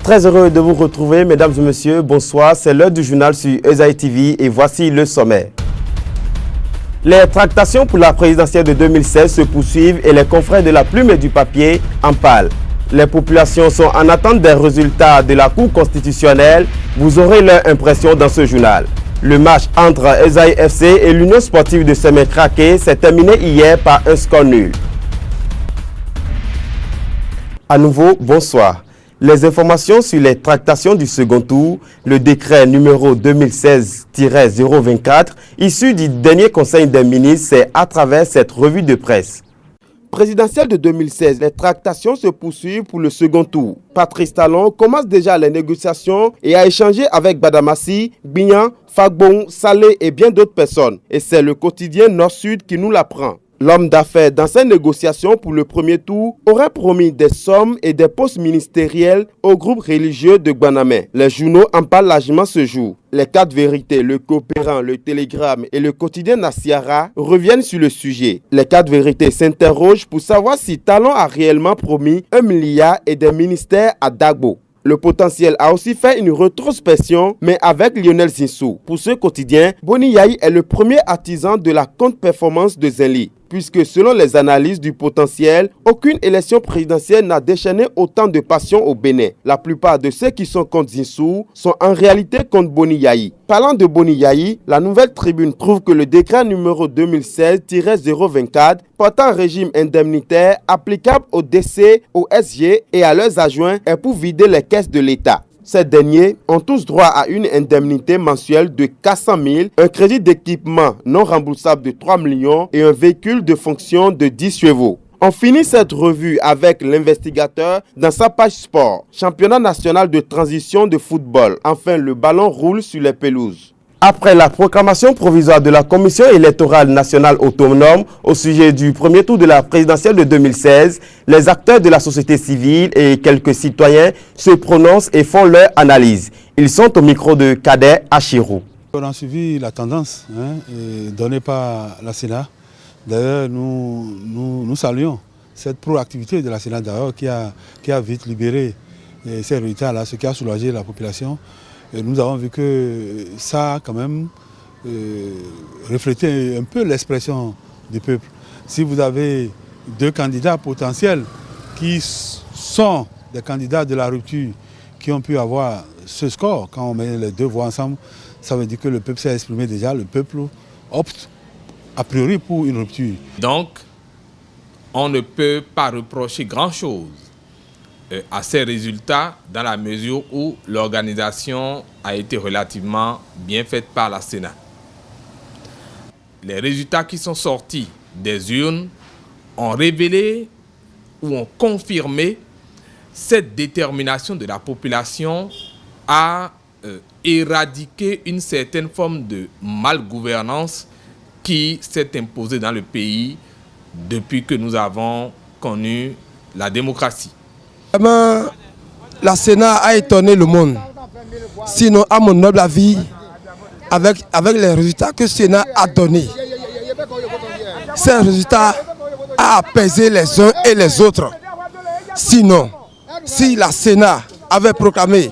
Très heureux de vous retrouver, mesdames et messieurs. Bonsoir, c'est l'heure du journal sur Esaïe TV et voici le sommet. Les tractations pour la présidentielle de 2016 se poursuivent et les confrères de la plume et du papier en parlent. Les populations sont en attente des résultats de la Cour constitutionnelle. Vous aurez leur impression dans ce journal. Le match entre Esaïe FC et l'Union sportive de Sémé-Craqué s'est terminé hier par un score nul. À nouveau, bonsoir. Les informations sur les tractations du second tour, le décret numéro 2016-024, issu du dernier Conseil des ministres, c'est à travers cette revue de presse. Présidentielle de 2016, les tractations se poursuivent pour le second tour. Patrice Talon commence déjà les négociations et a échangé avec Badamassi, Bignan, Fagbon, Salé et bien d'autres personnes. Et c'est le quotidien Nord-Sud qui nous l'apprend. L'homme d'affaires, dans ses négociations pour le premier tour, aurait promis des sommes et des postes ministériels au groupe religieux de Gbanamé. Les journaux en parlent largement ce jour. Les 4 vérités, le Coopérant, le Télégramme et le quotidien Nasiara reviennent sur le sujet. Les 4 vérités s'interrogent pour savoir si Talon a réellement promis 1 milliard et des ministères à Dagbo. Le potentiel a aussi fait une rétrospection, mais avec Lionel Zinsou. Pour ce quotidien, Boni Yayi est le premier artisan de la contre-performance de Zenli, puisque selon les analyses du potentiel, aucune élection présidentielle n'a déchaîné autant de passion au Bénin. La plupart de ceux qui sont contre Zinsou sont en réalité contre Boni Yayi. Parlant de Boni Yayi, la Nouvelle Tribune trouve que le décret numéro 2016-024 portant un régime indemnitaire applicable aux DC, aux SG et à leurs adjoints est pour vider les caisses de l'État. Ces derniers ont tous droit à une indemnité mensuelle de 400 000, un crédit d'équipement non remboursable de 3 millions et un véhicule de fonction de 10 chevaux. On finit cette revue avec l'investigateur dans sa page sport. Championnat national de transition de football. Enfin, le ballon roule sur les pelouses. Après la proclamation provisoire de la Commission électorale nationale autonome au sujet du premier tour de la présidentielle de 2016, les acteurs de la société civile et quelques citoyens se prononcent et font leur analyse. Ils sont au micro de Kader Achirou. On a suivi la tendance donnée par la Sénat. D'ailleurs, nous saluons cette proactivité de la Sénat qui a vite libéré ces résultats-là, ce qui a soulagé la population. Et nous avons vu que ça a quand même reflété un peu l'expression du peuple. Si vous avez 2 candidats potentiels qui sont des candidats de la rupture, qui ont pu avoir ce score, quand on met les 2 voix ensemble, ça veut dire que le peuple s'est exprimé déjà, le peuple opte a priori pour une rupture. Donc, on ne peut pas reprocher grand-chose à ces résultats dans la mesure où l'organisation a été relativement bien faite par la Sénat. Les résultats qui sont sortis des urnes ont révélé ou ont confirmé cette détermination de la population à éradiquer une certaine forme de malgouvernance qui s'est imposée dans le pays depuis que nous avons connu la démocratie. Vraiment, la Sénat a étonné le monde. Sinon, à mon noble avis, avec les résultats que le Sénat a donnés, ces résultats ont apaisé les uns et les autres. Sinon, si la Sénat avait proclamé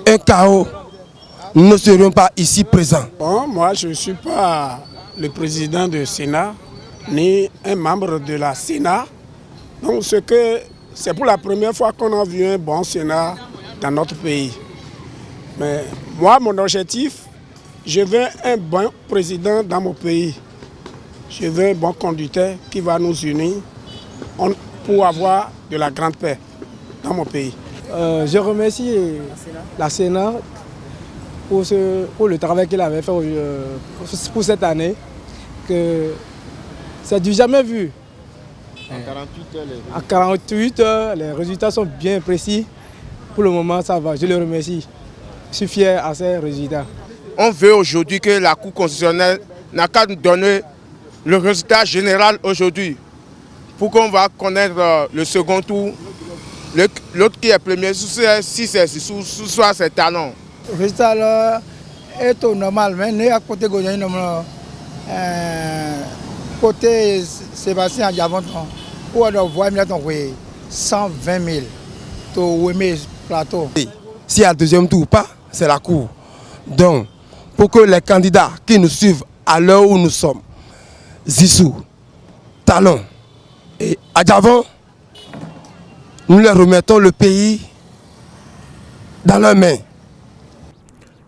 un chaos, nous ne serions pas ici présents. Bon, moi, je ne suis pas le président du Sénat, ni un membre de la Sénat. Donc, c'est pour la première fois qu'on a vu un bon Sénat dans notre pays. Mais moi, mon objectif, je veux un bon président dans mon pays. Je veux un bon conducteur qui va nous unir pour avoir de la grande paix dans mon pays. Je remercie la Sénat pour le travail qu'il avait fait pour cette année. C'est du jamais vu. À 48 heures, les résultats sont bien précis. Pour le moment, ça va. Je le remercie. Je suis fier à ces résultats. On veut aujourd'hui que la Cour constitutionnelle n'a qu'à nous donner le résultat général aujourd'hui pour qu'on va connaître le second tour. L'autre qui est premier, si c'est soit ses talents. Le résultat est au normal, mais à côté de côté Sébastien Diavanton, où on voit 120 000. plateau. S'il y a deuxième tour ou pas, c'est la cour. Donc, pour que les candidats qui nous suivent à l'heure où nous sommes, Zissou, Talon et Adjavon, nous leur remettons le pays dans leurs mains.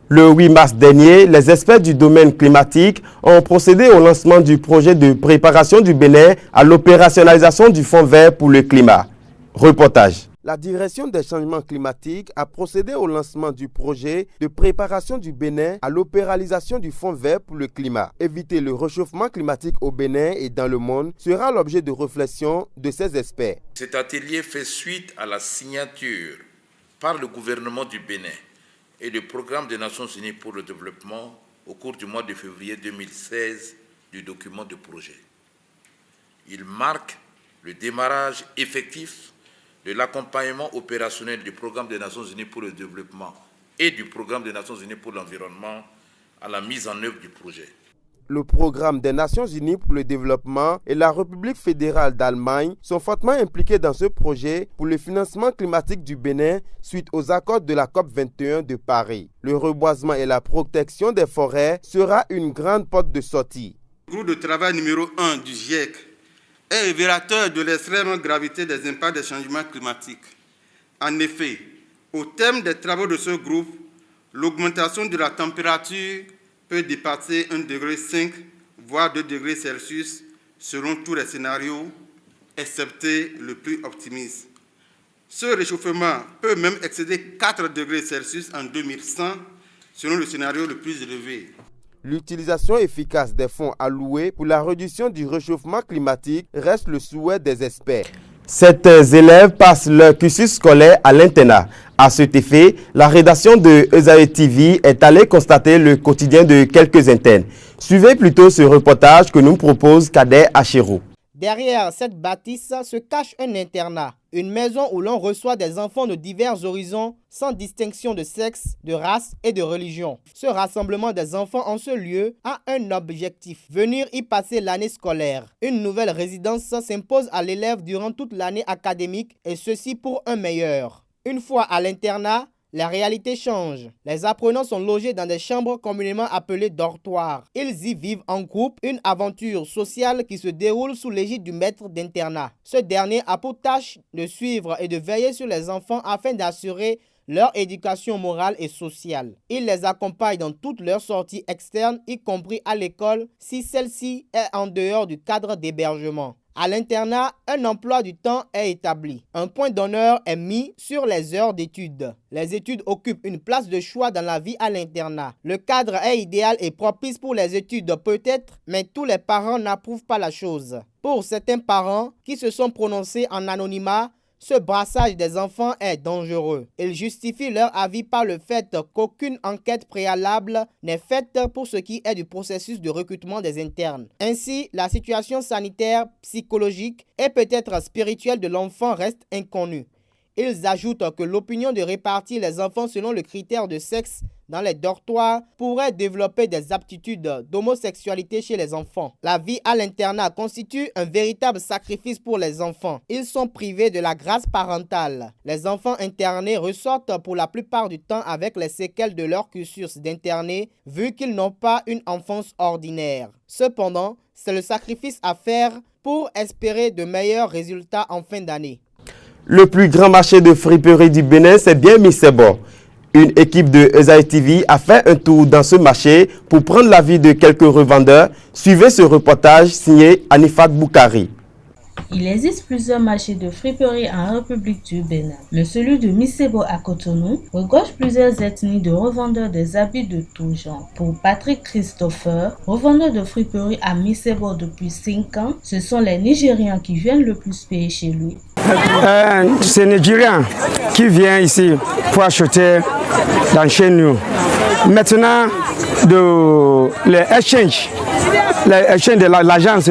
Le 8 mars dernier, les experts du domaine climatique ont procédé au lancement du projet de préparation du Bénin à l'opérationnalisation du Fonds vert pour le climat. Reportage. La direction des changements climatiques a procédé au lancement du projet de préparation du Bénin à l'opéralisation du Fonds vert pour le climat. Éviter le réchauffement climatique au Bénin et dans le monde sera l'objet de réflexion de ces experts. Cet atelier fait suite à la signature par le gouvernement du Bénin et le Programme des Nations Unies pour le développement au cours du mois de février 2016 du document de projet. Il marque le démarrage effectif de l'accompagnement opérationnel du Programme des Nations Unies pour le développement et du Programme des Nations Unies pour l'environnement à la mise en œuvre du projet. Le Programme des Nations Unies pour le développement et la République fédérale d'Allemagne sont fortement impliqués dans ce projet pour le financement climatique du Bénin suite aux accords de la COP21 de Paris. Le reboisement et la protection des forêts sera une grande porte de sortie. Le groupe de travail numéro 1 du GIEC est révélateur de l'extrême gravité des impacts des changements climatiques. En effet, au terme des travaux de ce groupe, l'augmentation de la température peut dépasser 1,5 degré, voire 2 degrés Celsius, selon tous les scénarios, excepté le plus optimiste. Ce réchauffement peut même excéder 4 degrés Celsius en 2100, selon le scénario le plus élevé. L'utilisation efficace des fonds alloués pour la réduction du réchauffement climatique reste le souhait des experts. Certains élèves passent leur cursus scolaire à l'internat. À cet effet, la rédaction de Esaïe TV est allée constater le quotidien de quelques internes. Suivez plutôt ce reportage que nous propose Kader Achero. Derrière cette bâtisse se cache un internat, une maison où l'on reçoit des enfants de divers horizons sans distinction de sexe, de race et de religion. Ce rassemblement des enfants en ce lieu a un objectif, venir y passer l'année scolaire. Une nouvelle résidence s'impose à l'élève durant toute l'année académique et ceci pour un meilleur. Une fois à l'internat, la réalité change. Les apprenants sont logés dans des chambres communément appelées dortoirs. Ils y vivent en groupe une aventure sociale qui se déroule sous l'égide du maître d'internat. Ce dernier a pour tâche de suivre et de veiller sur les enfants afin d'assurer leur éducation morale et sociale. Il les accompagne dans toutes leurs sorties externes, y compris à l'école, si celle-ci est en dehors du cadre d'hébergement. À l'internat, un emploi du temps est établi. Un point d'honneur est mis sur les heures d'études. Les études occupent une place de choix dans la vie à l'internat. Le cadre est idéal et propice pour les études peut-être, mais tous les parents n'approuvent pas la chose. Pour certains parents qui se sont prononcés en anonymat, ce brassage des enfants est dangereux. Ils justifient leur avis par le fait qu'aucune enquête préalable n'est faite pour ce qui est du processus de recrutement des internes. Ainsi, la situation sanitaire, psychologique et peut-être spirituelle de l'enfant reste inconnue. Ils ajoutent que l'opinion de répartir les enfants selon le critère de sexe dans les dortoirs pourrait développer des aptitudes d'homosexualité chez les enfants. La vie à l'internat constitue un véritable sacrifice pour les enfants. Ils sont privés de la grâce parentale. Les enfants internés ressortent pour la plupart du temps avec les séquelles de leur cursus d'interné vu qu'ils n'ont pas une enfance ordinaire. Cependant, c'est le sacrifice à faire pour espérer de meilleurs résultats en fin d'année. Le plus grand marché de friperie du Bénin, c'est bien Missebo. Une équipe de Esaïe TV a fait un tour dans ce marché pour prendre l'avis de quelques revendeurs. Suivez ce reportage signé Anifat Boukari. Il existe plusieurs marchés de friperie en République du Bénin, mais celui de Missebo à Cotonou regorge plusieurs ethnies de revendeurs des habits de tout genre. Pour Patrick Christopher, revendeur de friperie à Missebo depuis 5 ans, ce sont les Nigérians qui viennent le plus payer chez lui. C'est les Nigérians qui viennent ici pour acheter dans chez nous. Maintenant, les échanges de l'agence,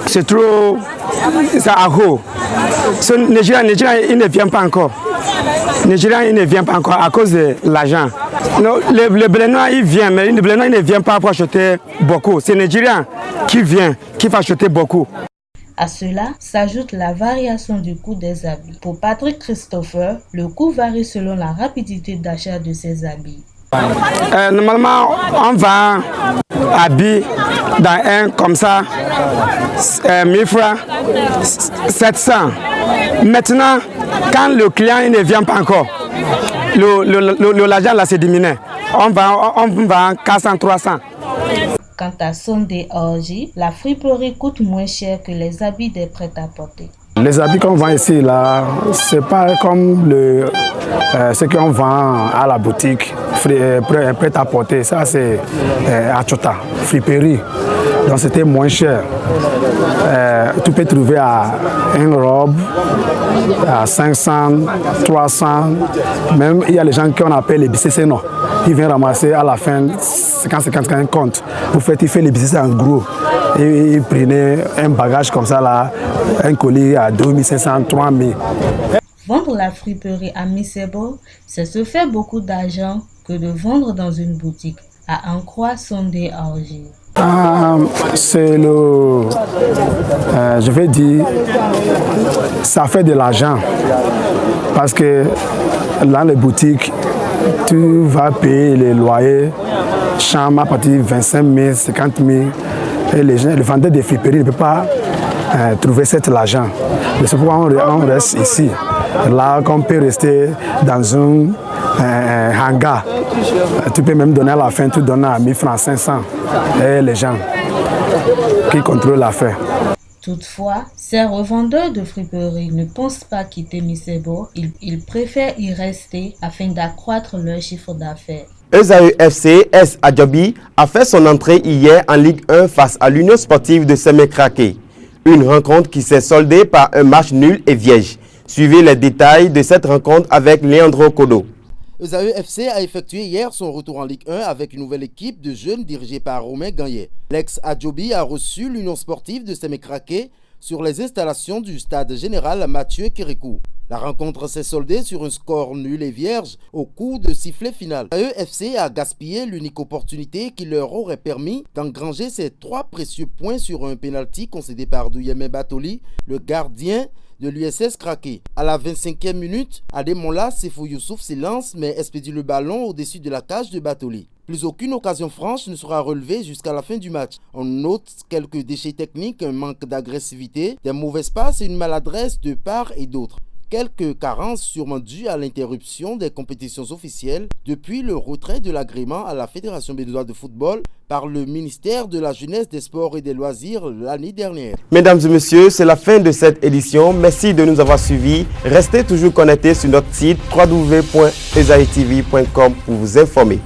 c'est trop à haut. Les Nigériens, ils ne viennent pas encore. Les Nigériens, ils ne viennent pas encore à cause de l'argent. Les Béninois, ils viennent, mais les Béninois, ils ne viennent pas pour acheter beaucoup. C'est les Nigériens qui viennent, qui vont acheter beaucoup. À cela s'ajoute la variation du coût des habits. Pour Patrick Christopher, le coût varie selon la rapidité d'achat de ces habits. Normalement, on vend habits dans un comme ça, 1000 francs, 700. Maintenant, quand le client ne vient pas encore, l'argent là se diminue. On vend 400, 300. Quant à Sunday Orji, la friperie coûte moins cher que les habits des prêt-à-porter. Les habits qu'on vend ici, là, c'est pas comme ce qu'on vend à la boutique, prêt-à-porter. Ça, c'est à Chota, friperie. Donc, c'était moins cher. Tu peux trouver à une robe à 500, 300. Même, il y a les gens qu'on appelle les BCC, non. Ils viennent ramasser à la fin 50 compte. Pour faire, il fait les BCC en gros. Et il prenait un bagage comme ça, là, un colis à 2500, 3000. Vendre la friperie à Misebo, c'est se faire beaucoup d'argent que de vendre dans une boutique, à en croire Sunday Orji. C'est je vais dire, ça fait de l'argent. Parce que dans les boutiques, tu vas payer les loyers, chambre à partir de 25 000, 50 000. Et les vendeurs de friperies ne peuvent pas trouver cet argent. C'est pourquoi on reste ici. Là, qu'on peut rester dans un hangar. Tu peux même donner à la fin, tu donnes à 1000 francs, 500. Et les gens qui contrôlent l'affaire. Toutefois, ces revendeurs de friperies ne pensent pas quitter Misebo. Ils préfèrent y rester afin d'accroître leur chiffre d'affaires. Esaü FC S Adjobi a fait son entrée hier en Ligue 1 face à l'Union sportive de Sémécraké. Une rencontre qui s'est soldée par un match nul et vierge. Suivez les détails de cette rencontre avec Leandro Kodo. Esaü FC a effectué hier son retour en Ligue 1 avec une nouvelle équipe de jeunes dirigée par Romain Gagné. L'ex Adjobi a reçu l'Union sportive de Sémécraké sur les installations du stade général Mathieu Kérékou. La rencontre s'est soldée sur un score nul et vierge au coup de sifflet final. EFC a gaspillé l'unique opportunité qui leur aurait permis d'engranger ses 3 précieux points sur un pénalty concédé par Douyemé Batoli, le gardien de l'USS Kraké. À la 25e minute, Ademola Sefou Youssouf s'élance mais expédie le ballon au-dessus de la cage de Batoli. Plus aucune occasion franche ne sera relevée jusqu'à la fin du match. On note quelques déchets techniques, un manque d'agressivité, des mauvaises passes et une maladresse de part et d'autre. Quelques carences sûrement dues à l'interruption des compétitions officielles depuis le retrait de l'agrément à la Fédération béninoise de football par le ministère de la Jeunesse, des Sports et des Loisirs l'année dernière. Mesdames et messieurs, c'est la fin de cette édition. Merci de nous avoir suivis. Restez toujours connectés sur notre site www.esaïtv.com pour vous informer.